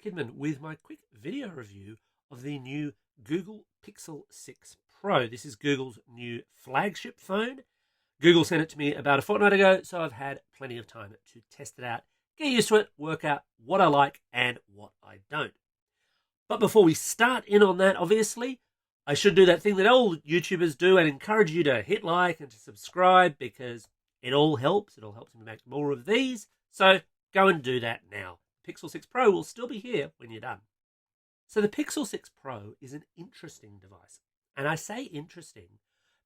Kidman with my quick video review of the new Google Pixel 6 Pro. This is Google's new flagship phone. Google sent it to me about a fortnight ago, so I've had plenty of time to test it out, get used to it, work out what I like and what I don't. But before we start in on that, obviously, I should do that thing that all YouTubers do and encourage you to hit like and to subscribe because it all helps. It all helps me make more of these. So go and do that now. Pixel 6 Pro will still be here when you're done. So the Pixel 6 Pro is an interesting device. And I say interesting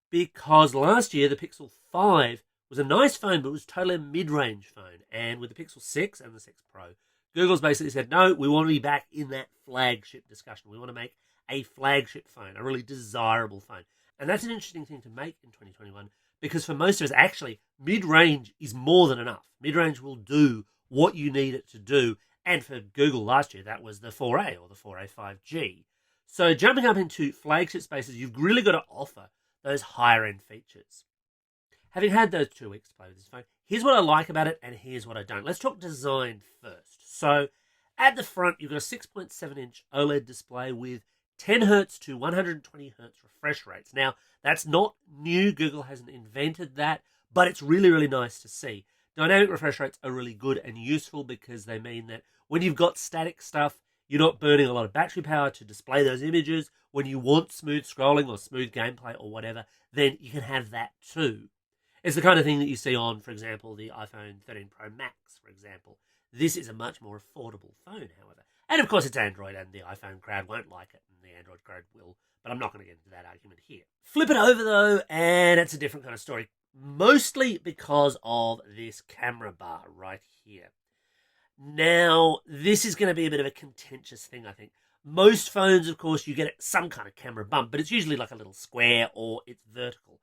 because last year the Pixel 5 was a nice phone, but it was totally a mid-range phone. And with the Pixel 6 and the 6 Pro, Google's basically said, no, we want to be back in that flagship discussion. We want to make a flagship phone, a really desirable phone. And that's an interesting thing to make in 2021 because for most of us, actually, mid-range is more than enough. Mid-range will do what you need it to do. And for Google last year, that was the 4A or the 4A 5G. So jumping up into flagship spaces, you've really got to offer those higher-end features. Having had those 2 weeks to play with this phone, here's what I like about it and here's what I don't. Let's talk design first. So at the front, you've got a 6.7-inch OLED display with 10 Hz to 120 Hz refresh rates. Now, that's not new. Google hasn't invented that, but it's really, really nice to see. Dynamic refresh rates are really good and useful because they mean that when you've got static stuff, you're not burning a lot of battery power to display those images. When you want smooth scrolling or smooth gameplay or whatever, then you can have that too. It's the kind of thing that you see on, for example, the iPhone 13 Pro Max, for example. This is a much more affordable phone, however. And of course it's Android and the iPhone crowd won't like it and the Android crowd will, but I'm not going to get into that argument here. Flip it over though, and it's a different kind of story. Mostly because of this camera bar right here. Now, this is going to be a bit of a contentious thing, I think. Most phones, of course, you get some kind of camera bump, but it's usually like a little square or it's vertical.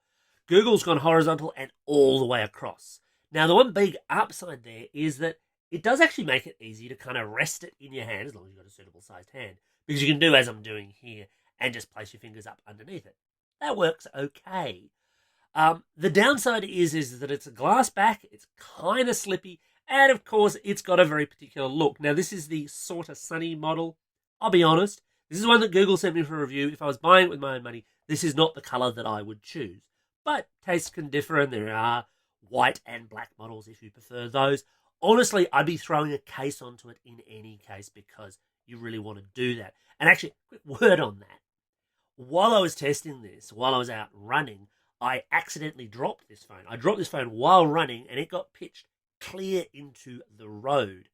Google's gone horizontal and all the way across. Now, the one big upside there is that it does actually make it easy to kind of rest it in your hand, as long as you've got a suitable sized hand, because you can do as I'm doing here and just place your fingers up underneath it. That works okay. The downside is that it's a glass back, it's kind of slippy, and of course, it's got a very particular look. Now, this is the sort of sunny model. I'll be honest, this is one that Google sent me for review. If I was buying it with my own money, this is not the colour that I would choose. But tastes can differ, and there are white and black models if you prefer those. Honestly, I'd be throwing a case onto it in any case because you really want to do that. And actually, quick word on that. While I was testing this, while I was out running, I accidentally dropped this phone. I dropped this phone while running and it got pitched clear into the road.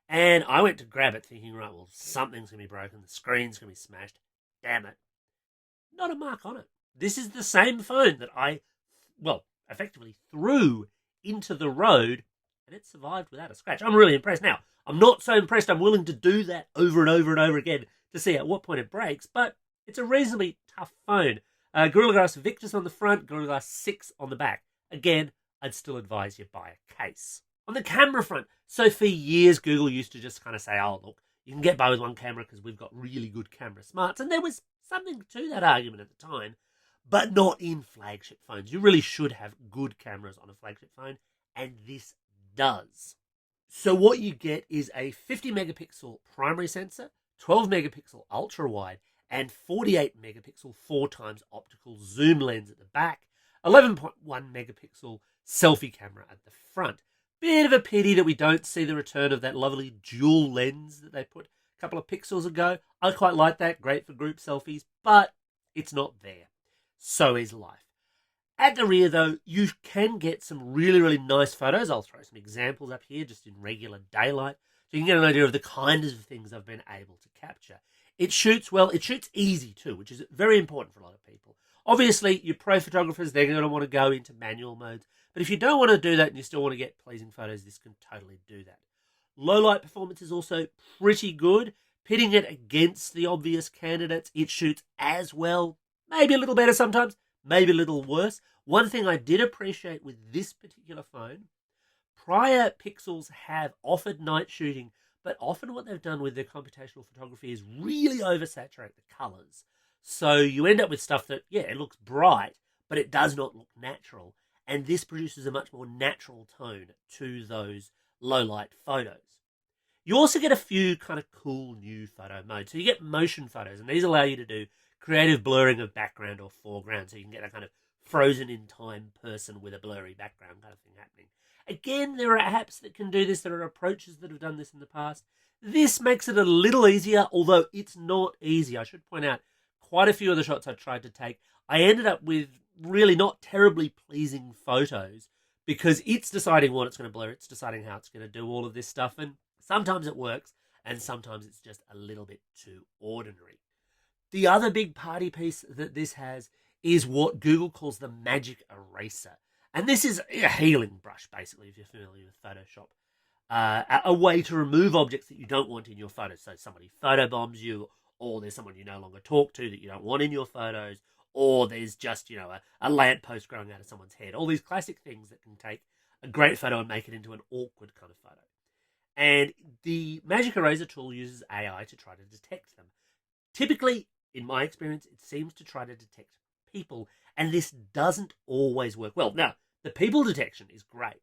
And I went to grab it thinking, right, well, something's going to be broken. The screen's going to be smashed. Damn it. Not a mark on it. This is the same phone that I, effectively threw into the road and it survived without a scratch. I'm really impressed. Now, I'm not so impressed. I'm willing to do that over and over and over again to see at what point it breaks, but it's a reasonably tough phone. Gorilla Glass Victus on the front, Gorilla Glass 6 on the back. Again, I'd still advise you buy a case. On the camera front, so for years, Google used to just kind of say, oh, look, you can get by with one camera because we've got really good camera smarts. And there was something to that argument at the time, but not in flagship phones. You really should have good cameras on a flagship phone, and this does. So what you get is a 50 megapixel primary sensor, 12 megapixel ultra wide, and 48 megapixel 4x optical zoom lens at the back, 11.1 megapixel selfie camera at the front. Bit of a pity that we don't see the return of that lovely dual lens that they put a couple of pixels ago. I quite like that, great for group selfies, but it's not there. So is life. At the rear though, you can get some really, really nice photos. I'll throw some examples up here just in regular daylight so you can get an idea of the kinds of things I've been able to capture. It shoots well. It shoots easy too, which is very important for a lot of people. Obviously, your pro photographers, they're going to want to go into manual modes. But if you don't want to do that and you still want to get pleasing photos, this can totally do that. Low light performance is also pretty good. Pitting it against the obvious candidates, it shoots as well. Maybe a little better sometimes, maybe a little worse. One thing I did appreciate with this particular phone, prior Pixels have offered night shooting, but often what they've done with their computational photography is really oversaturate the colors. So you end up with stuff that, yeah, it looks bright, but it does not look natural. And this produces a much more natural tone to those low light photos. You also get a few kind of cool new photo modes. So you get motion photos, and these allow you to do creative blurring of background or foreground, so you can get a kind of frozen in time person with a blurry background kind of thing happening. Again, there are apps that can do this. There are approaches that have done this in the past. This makes it a little easier, although it's not easy. I should point out, quite a few of the shots I tried to take, I ended up with really not terribly pleasing photos because it's deciding what it's going to blur. It's deciding how it's going to do all of this stuff. And sometimes it works, and sometimes it's just a little bit too ordinary. The other big party piece that this has is what Google calls the magic eraser. And this is a healing brush, basically, if you're familiar with Photoshop. A way to remove objects that you don't want in your photos. So somebody photobombs you, or there's someone you no longer talk to that you don't want in your photos, or there's just, a lamppost growing out of someone's head. All these classic things that can take a great photo and make it into an awkward kind of photo. And the Magic Eraser tool uses AI to try to detect them. Typically, in my experience, it seems to try to detect people, and this doesn't always work well. Now, the people detection is great.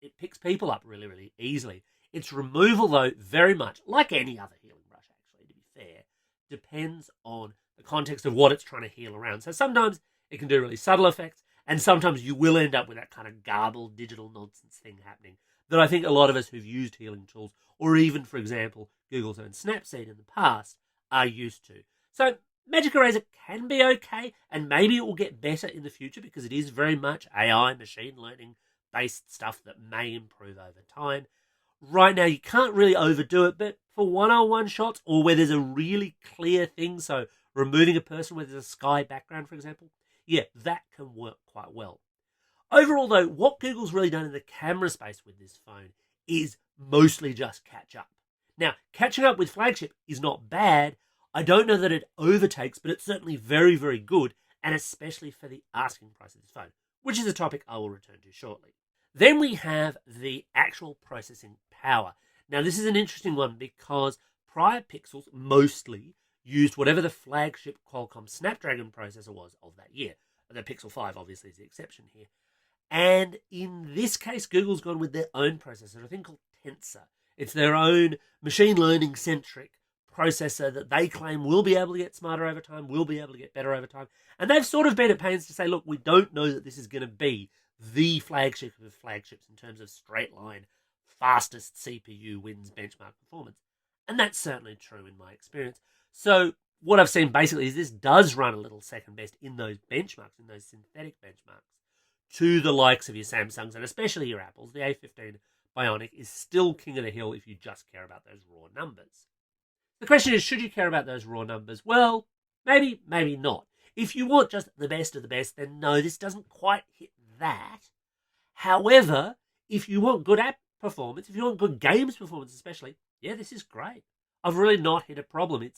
It picks people up really, really easily. Its removal, though, very much, like any other healing brush, actually, to be fair, depends on the context of what it's trying to heal around. So sometimes it can do really subtle effects, and sometimes you will end up with that kind of garbled digital nonsense thing happening that I think a lot of us who've used healing tools, or even, for example, Google's own Snapseed in the past, are used to. So Magic Eraser can be okay, and maybe it will get better in the future because it is very much AI, machine learning based stuff that may improve over time. Right now, you can't really overdo it, but for one-on-one shots or where there's a really clear thing, so removing a person where there's a sky background, for example, yeah, that can work quite well. Overall, though, what Google's really done in the camera space with this phone is mostly just catch up. Now, catching up with flagship is not bad. I don't know that it overtakes, but it's certainly very, very good, and especially for the asking price of this phone, which is a topic I will return to shortly. Then we have the actual processing power. Now, this is an interesting one because prior Pixels mostly used whatever the flagship Qualcomm Snapdragon processor was of that year. The Pixel 5 obviously is the exception here. And in this case, Google's gone with their own processor, a thing called Tensor. It's their own machine learning centric processor that they claim will be able to get smarter over time, will be able to get better over time. And they've sort of been at pains to say, look, we don't know that this is going to be the flagship of flagships in terms of straight line, fastest CPU wins benchmark performance. And that's certainly true in my experience. So what I've seen basically is this does run a little second best in those benchmarks, in those synthetic benchmarks, to the likes of your Samsungs and especially your Apples. The A15 Bionic is still king of the hill if you just care about those raw numbers. The question is, should you care about those raw numbers? Well, maybe, maybe not. If you want just the best of the best, then no, this doesn't quite hit that. However, if you want good app performance, if you want good games performance especially, yeah, this is great. I've really not hit a problem.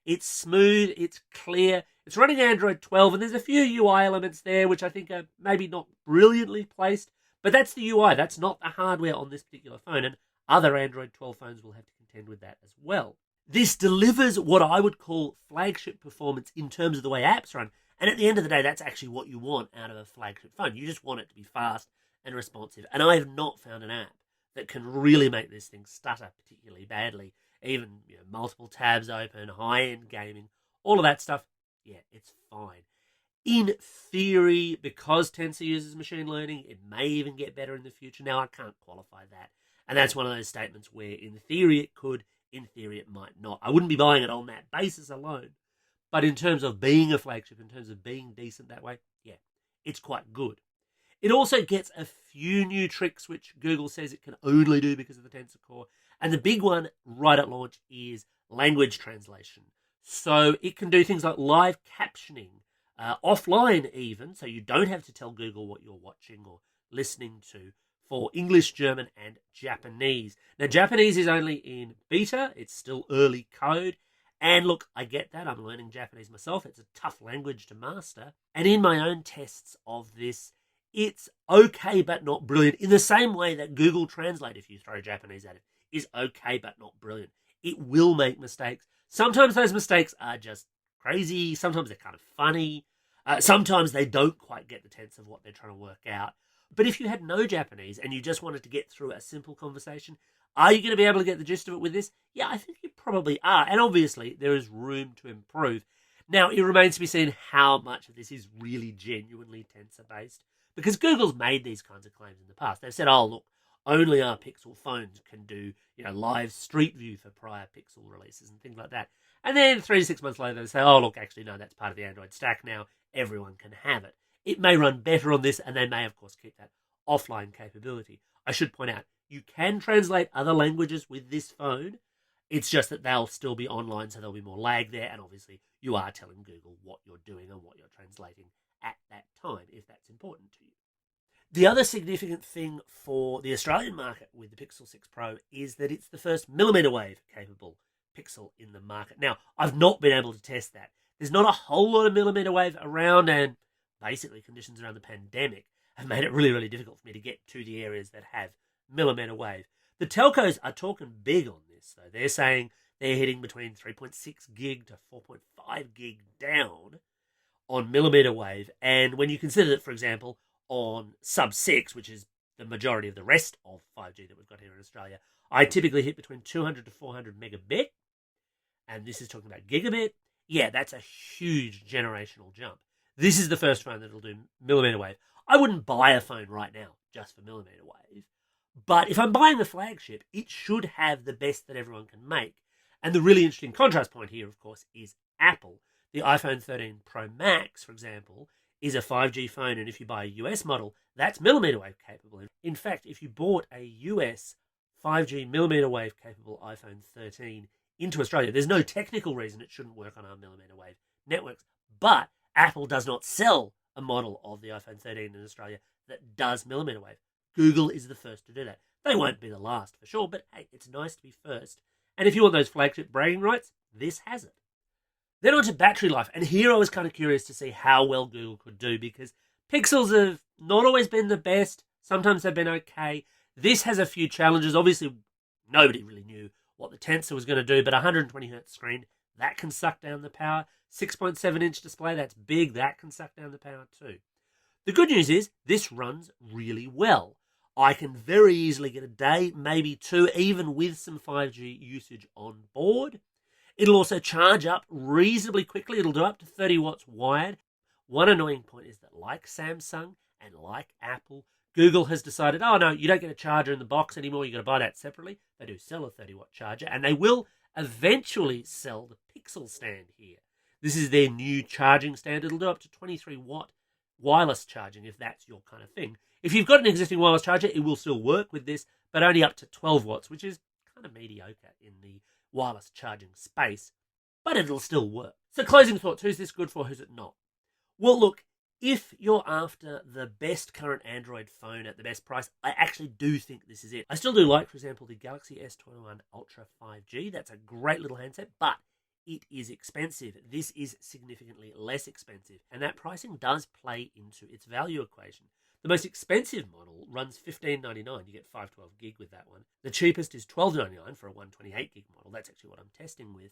It's smooth, it's clear, it's running Android 12, and there's a few UI elements there which I think are maybe not brilliantly placed, but that's the UI, that's not the hardware on this particular phone, and other Android 12 phones will have to contend with that as well. This delivers what I would call flagship performance in terms of the way apps run, and at the end of the day, that's actually what you want out of a flagship phone. You just want it to be fast and responsive, and I have not found an app that can really make this thing stutter particularly badly. Even multiple tabs open, high-end gaming, all of that stuff, yeah, it's fine. In theory, because Tensor uses machine learning, it may even get better in the future. Now, I can't qualify that. And that's one of those statements where in theory it could, in theory it might not. I wouldn't be buying it on that basis alone. But in terms of being a flagship, in terms of being decent that way, yeah, it's quite good. It also gets a few new tricks which Google says it can only do because of the Tensor Core. And the big one right at launch is language translation. So it can do things like live captioning, offline even, so you don't have to tell Google what you're watching or listening to, for English, German, and Japanese. Now, Japanese is only in beta. It's still early code. And look, I get that. I'm learning Japanese myself. It's a tough language to master. And in my own tests of this, it's okay but not brilliant, in the same way that Google Translate, if you throw Japanese at it, is okay but not brilliant. It will make mistakes. Sometimes those mistakes are just crazy. Sometimes they're kind of funny. Sometimes they don't quite get the tense of what they're trying to work out. But if you had no Japanese and you just wanted to get through a simple conversation, are you going to be able to get the gist of it with this? Yeah, I think you probably are. And obviously, there is room to improve. Now, it remains to be seen how much of this is really genuinely tensor-based, because Google's made these kinds of claims in the past. They've said, oh, look, only our Pixel phones can do, live Street View for prior Pixel releases and things like that. And then 3 to 6 months later, they say, oh, look, actually, no, that's part of the Android stack now. Everyone can have it. It may run better on this, and they may, of course, keep that offline capability. I should point out, you can translate other languages with this phone. It's just that they'll still be online, so there'll be more lag there. And obviously, you are telling Google what you're doing and what you're translating at that time, if that's important to you. The other significant thing for the Australian market with the Pixel 6 Pro is that it's the first millimetre wave capable Pixel in the market. Now, I've not been able to test that. There's not a whole lot of millimetre wave around, and basically conditions around the pandemic have made it really, really difficult for me to get to the areas that have millimetre wave. The telcos are talking big on this, though. They're saying they're hitting between 3.6 gig to 4.5 gig down on millimetre wave. And when you consider that, for example, on sub-6, which is the majority of the rest of 5G that we've got here in Australia, I typically hit between 200 to 400 megabit. And this is talking about gigabit. Yeah, that's a huge generational jump. This is the first phone that'll do millimetre wave. I wouldn't buy a phone right now just for millimetre wave. But if I'm buying a flagship, it should have the best that everyone can make. And the really interesting contrast point here, of course, is Apple. The iPhone 13 Pro Max, for example, is a 5G phone. And if you buy a US model, that's millimetre wave capable. In fact, if you bought a US 5G millimetre wave capable iPhone 13 into Australia, there's no technical reason it shouldn't work on our millimetre wave networks. But Apple does not sell a model of the iPhone 13 in Australia that does millimetre wave. Google is the first to do that. They won't be the last for sure, but hey, it's nice to be first. And if you want those flagship bragging rights, this has it. Then on to battery life. And here I was kind of curious to see how well Google could do, because Pixels have not always been the best. Sometimes they've been okay. This has a few challenges. Obviously, nobody really knew what the Tensor was going to do, but 120Hz screen, that can suck down the power. 6.7-inch display, that's big. That can suck down the power too. The good news is this runs really well. I can very easily get a day, maybe two, even with some 5G usage on board. It'll also charge up reasonably quickly. It'll do up to 30 watts wired. One annoying point is that, like Samsung and like Apple, Google has decided, oh no, you don't get a charger in the box anymore. You've got to buy that separately. They do sell a 30-watt charger, and they will eventually sell the Pixel stand here. This is their new charging stand. It'll do up to 23-watt wireless charging if that's your kind of thing. If you've got an existing wireless charger, it will still work with this, but only up to 12 watts, which is kind of mediocre in the wireless charging space, but it'll still work. So closing thoughts, who's this good for, who's it not? Well, look, if you're after the best current Android phone at the best price, I actually do think this is it. I still do like, for example, the Galaxy S21 Ultra 5G. That's a great little handset, but it is expensive. This is significantly less expensive, and that pricing does play into its value equation. The most expensive model runs $15.99. You get 512 gig with that one. The cheapest is $12.99 for a 128 gig model. That's actually what I'm testing with.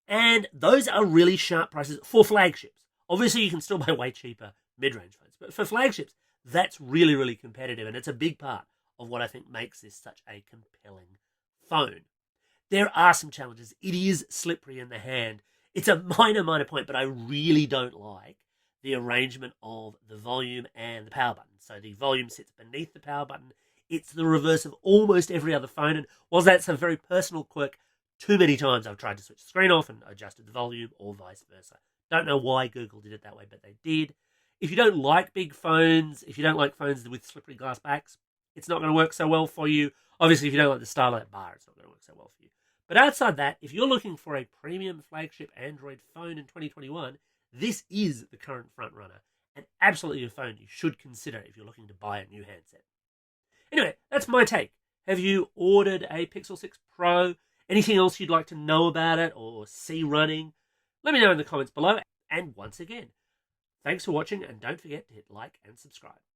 And those are really sharp prices for flagships. Obviously, you can still buy way cheaper mid-range phones, but for flagships, that's really, really competitive, and it's a big part of what I think makes this such a compelling phone. There are some challenges. It is slippery in the hand. It's a minor point, but I really don't like the arrangement of the volume and the power button. So the volume sits beneath the power button. It's the reverse of almost every other phone, and whilst that's a very personal quirk, too many times I've tried to switch the screen off and adjusted the volume, or vice versa. Don't know why Google did it that way, but they did. If you don't like big phones, if you don't like phones with slippery glass backs, it's not going to work so well for you. Obviously, if you don't like the style of that bar, it's not going to work so well for you. But outside that, if you're looking for a premium flagship Android phone in 2021, this is the current frontrunner, and absolutely a phone you should consider if you're looking to buy a new handset. Anyway, that's my take. Have you ordered a Pixel 6 Pro? Anything else you'd like to know about it or see running? Let me know in the comments below. And once again, thanks for watching, and don't forget to hit like and subscribe.